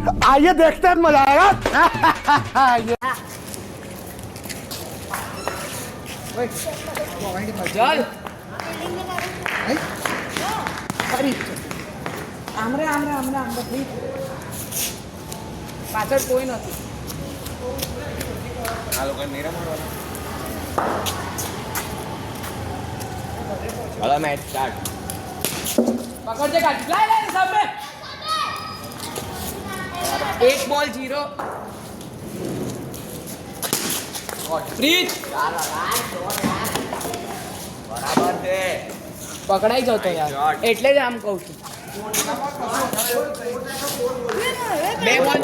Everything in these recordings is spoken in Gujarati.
आइए देखते हैं मजा आएगा। चल આમરે પ્લીઝ પાછળ કોઈ નથી આ લોકો મેરા મારવાના હલો મેચ સ્ટાર્ટ પકડજે કાઢ લાય સામે 1 બોલ 0 ફ્રીજ બરાબર છે પકડાઈ જતો યાર એટલે જ આમ કહું છું 2 બોલ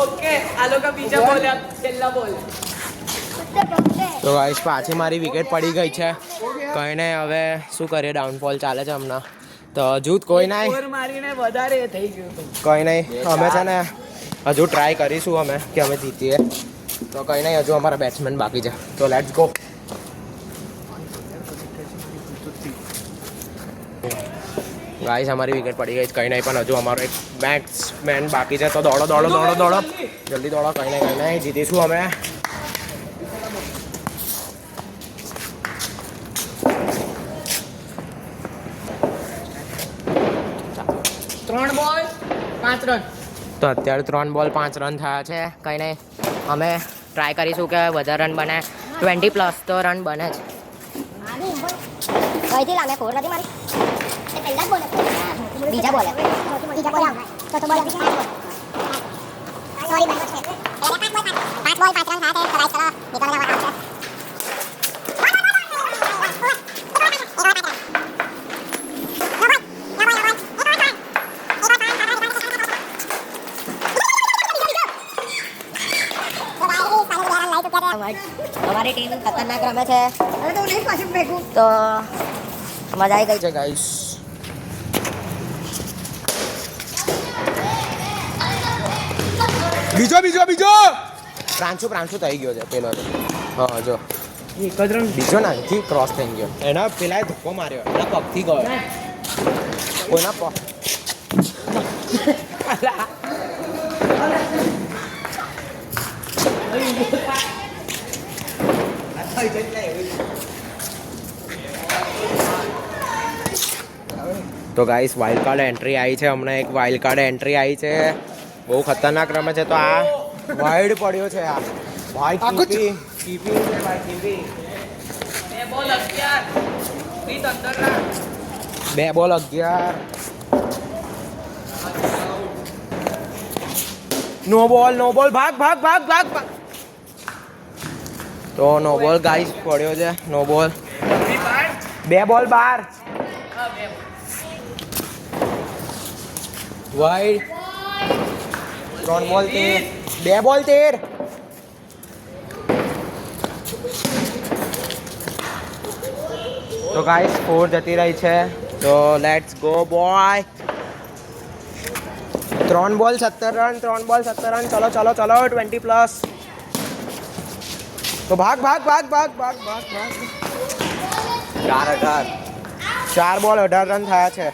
ઓકે આ લોકો બીજા બોલ્યા છેલ્લા બોલ તો ગાઈસ પાછી મારી વિકેટ પડી ગઈ છે કઈ નહીં હવે શું કરીએ ડાઉનફોલ ચાલે છે હમણાં તો હજુ કોઈ નહીં ઓવર મારીને વધારે થઈ ગયું કઈ નહીં અમે છે ને હજુ ટ્રાય કરીશું અમે કે અમે જીતીએ તો કઈ નહીં હજુ અમારા બેટ્સમેન બાકી છે તો લેટ્સ ગો ગાઈસ અમારી વિકેટ પડી ગઈ કઈ નહીં પણ હજુ અમારો એક બેટ્સમેન બાકી છે તો દોડો દોડો દોડો દોડો જલ્દી દોડો કઈ નહીં જીતીશું અમે ત્રણ બોલ 5 રન તો અત્યારે 3 બોલ 5 રન થયા છે કંઈ નહીં અમે ટ્રાય કરીશું કે વધારે રન બને 20+ તો રન બને જ કઈથી લાગે ખબર નથી મારી પહેલા જ બોલે બીજા બોલે ચોથો બોલે સોરી બંધ છે 5 બોલ 5 રન થયા છે તો ગાઈસ ચલો નીકળવા વાળા છે हमारी टीम खतरनाक रमे છે અરે તો નહીં પાછું ફેંકું તો મજા આવી ગઈ છે ગાઈસ બીજો પ્રાંશુ થઈ ગયો છે પેલો હા જો એક જ રન બીજો નાથી ક્રોસ થઈ ગયો એના પેલાએ ધક્કો માર્યો એના પગથી ગયો કોઈના પગ તો ગાઈસ વાઇલ્ડ કાર્ડ એન્ટ્રી આવી છે હમણાં એક વાઇલ્ડ કાર્ડ એન્ટ્રી આવી છે બહુ ખતરનાક રમે છે તો આ વાઇડ પડ્યો છે આ ભાઈ કીપિંગ છે ભાઈ કીપિંગ 2 બોલ 11 રીત અંદર રાખ 2 બોલ 11 નો બોલ ભાગ તો નો બોલ ગાઈસ પડ્યો છે નો બોલ 2 બોલ 12 વાઇડ 3 બોલ 13 2 બોલ 13 તો ગાઈસ 4 જતી રહી છે તો લેટ્સ ગો બોય 3 બોલ 17 રન ચલો 20+ તો ભાગ 4 બોલ 18 રન થયા છે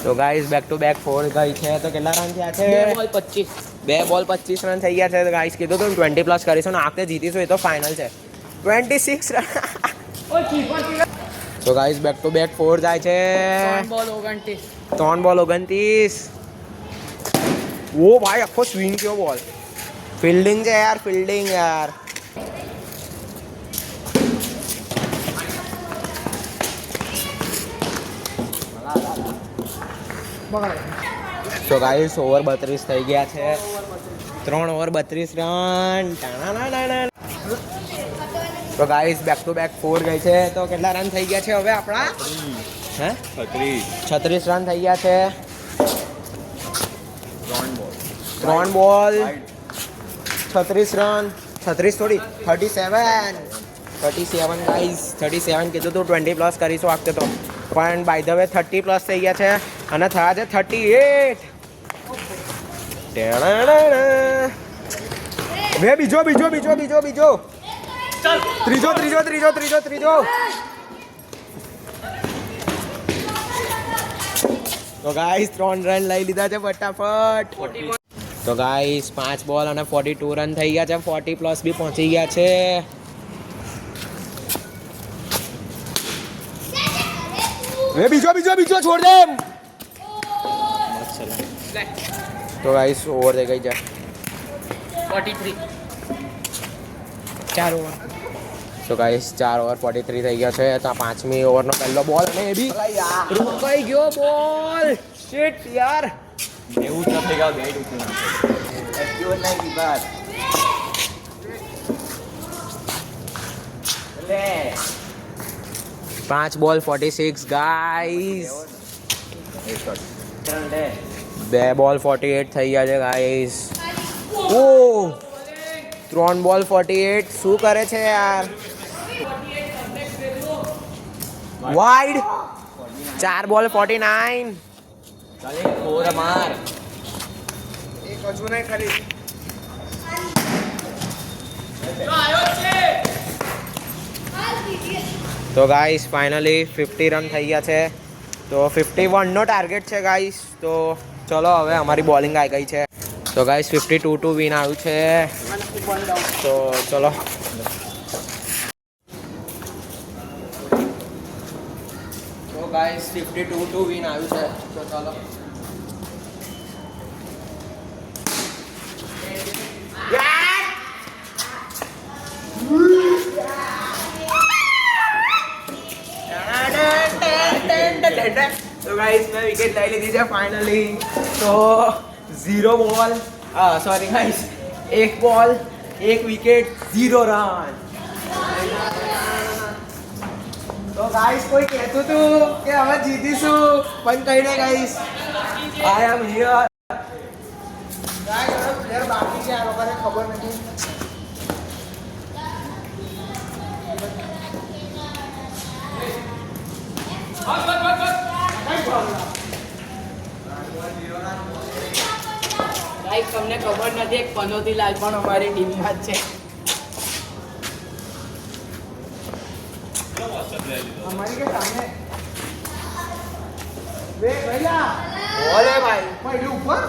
તો ગાઈસ બેક ટુ બેક 4 ગઈ છે તો કેટલા રન થયા છે 2 બોલ 25 2 બોલ 25 રન થઈ ગયા છે તો ગાઈસ કીધું તો 20+ કરીશું ને આખતે જીતીશું એ તો ફાઇનલ છે 26 રન તો ગાઈસ બેક ટુ બેક 4 જાય છે 3 બોલ 29 3 બોલ 29 ઓ ભાઈ આખો સ્વિંગ થયો બોલ ફિલ્ડિંગ છે યાર તો ગાઈસ ઓવર 32 થઈ ગયા છે 3 ઓવર 32 રન તો ગાઈસ બેક ટુ બેક 4 ગઈ છે તો કેટલા રન થઈ ગયા છે હવે આપણા 36 રન થઈ ગયા છે 3 બોલ 36 રન 36 થોડી 37 37 ગાઈઝ 37 કીધું તું 20 પ્લસ કરીશું આ વખતે તો પણ બાય ધ વે 30 પ્લસ થઈ ગયા છે અને થયા છે 38 વે બીજો ત્રીજો તો ગાઈસ 3 રન લઈ લીધા છે ફટાફટ તો ગાઈસ 5 બોલ અને 42 રન થઈ ગયા છે 40 પ્લસ બી પહોંચી ગયા છે વે બીજો છોડ દે તો ગાઈસ ઓવર થઈ ગઈ છે 43 4 ઓવર તો ગાઈસ 4 ઓવર 43 થઈ ગયા છે તો 5મી ઓવરનો પહેલો બોલ અને એ બી રોકાઈ ગયો બોલ શિટ યાર એવું જ થઈ ગયું બેટ ઉઠી એક્ટિવ નહીં દીપાર લે 5 બોલ 46 ગાઈસ ત્રણ લે 2 બોલ 48 થઈ ગયા છે ગાઈસ ઓ 3 બોલ 48 શું કરે છે યાર વાઇડ 4 બોલ 49 ચાલે ફોર માર તો ગાઈસ ફાઇનલી 50 રન થઈ ગયા છે તો 51 નો ટાર્ગેટ છે ગાઈસ તો ચલો હવે અમારી બોલિંગ આવી ગઈ છે તો ગાઈસ 52 ટુ વિન આવ્યું છે તો ચલો તો ગાઈસ 52 ટુ વિન આવ્યું છે તો ચલો તો ગાઈસ મેં વિકેટ લઈ લીધી છે ફાઇનલી તો 0 બોલ સોરી ગાઈસ 1 બોલ 1 વિકેટ 0 રન તો ગાઈસ કોઈ કહેતું હતું કે હવે જીતીશું પણ કહીને guys I am here guys player બાકી છે આ લોકોને ખબર નથી ગાઈસ તમને ખબર નથી એક પનોતી લાલ પણ અમારી ટીમમાં જ છે हमारी के सामने वे भैया બોલે ભાઈ पहले ऊपर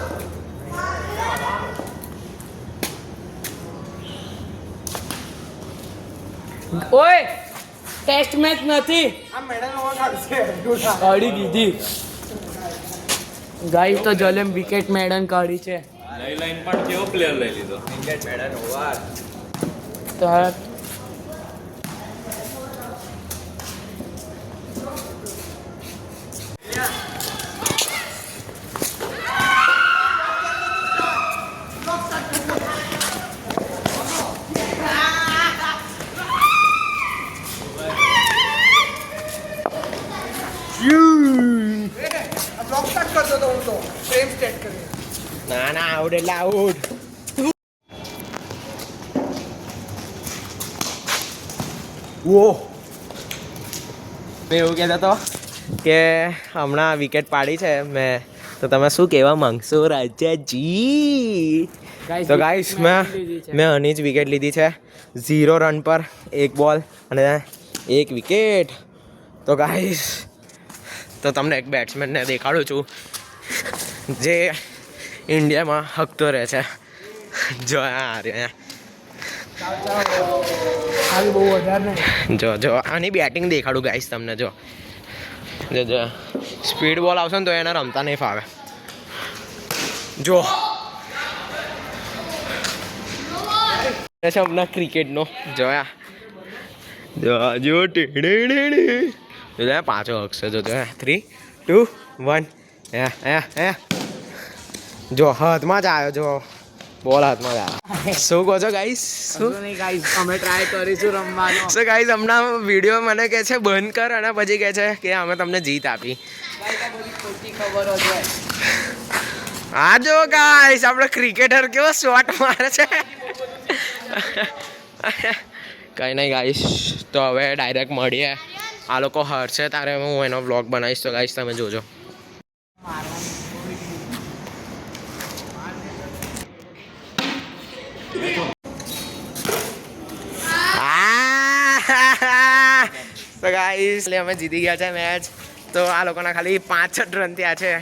ઓય ટેસ્ટ મેચ નથી આ મેડલ ઓવર કાઢશે ડૂડા કાઢી દીધી ગાઈસ તો જલેમ વિકેટ મેડન કાઢી છે લઈ લાઈન પણ કેવો પ્લેયર લઈ લીધો વિકેટ મેડલ ઓવર તો ब्लॉक स्टार्ट कर दो तो फ्रेम स्टार्ट करिए ના આઉટ એટલે આઉટ ઓ મેં એવું કહેતો હતો કે હમણાં વિકેટ પાડી છે મેં તો તમે શું કહેવા માંગશો રાજાજી તો ગાઈસ મેં આની જ વિકેટ લીધી છે 0 રન પર 1 બોલ અને 1 વિકેટ તો ગાઈસ તો તમને એક બેટ્સમેનને દેખાડું છું જે ઇન્ડિયામાં હકતો રહે છે જો આ રહ્યો આવી બહુ વધારે નહીં જો આની બેટિંગ દેખાડું ગાઈસ તમને જો સ્પીડ બોલ આવશે ને તો એને રમતા નહીં ફાવે જો છે હમણાં ક્રિકેટનો જોયા જો પાછો હકશે જો 3 2 1 જો હાથમાં જ આવ્યો જો બોલ હાથમાં જ આવ્યો શું કહો છો ગાઈસ શું નહીં ગાઈસ અમે ટ્રાય કરીશું રમવાનો સો ગાઈસ હમણાં વિડીયો મને કહે છે બંધ કર અને પછી કહે છે કે અમે તમને જીત આપી ખોટી ખબરો છે હા જો ગાઈસ આપણે ક્રિકેટર કેવો શોટ મારે છે કંઈ નહીં ગાઈશ, તો હવે ડાયરેક્ટ મળીએ. આ લોકો હરશે તારે હું એનો વ્લોગ બનાવીશ, તો ગાઈશ તમે જોજો. તો ગાઈસ અમે જીતી ગયા છે મેચ. તો આ લોકોના ખાલી 5 જ રન થયા છે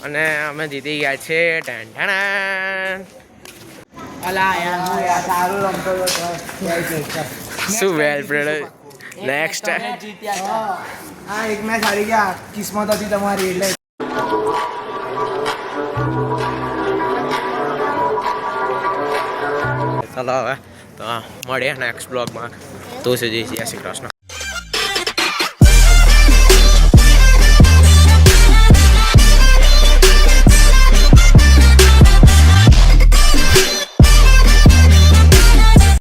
અને અમે જીતી ગયા છે. અલા યાર હું યાર સારું રમતો હતો. શું વેલ પ્લેડ. નેક્સ્ટ હા એક મેચ હારી ગયા, કિસ્મત હતી તમારી એટલે. ચલો હવે તો મળીએ નેક્સ્ટ બ્લોગમાં. તો સુધી જય શ્રી કૃષ્ણ.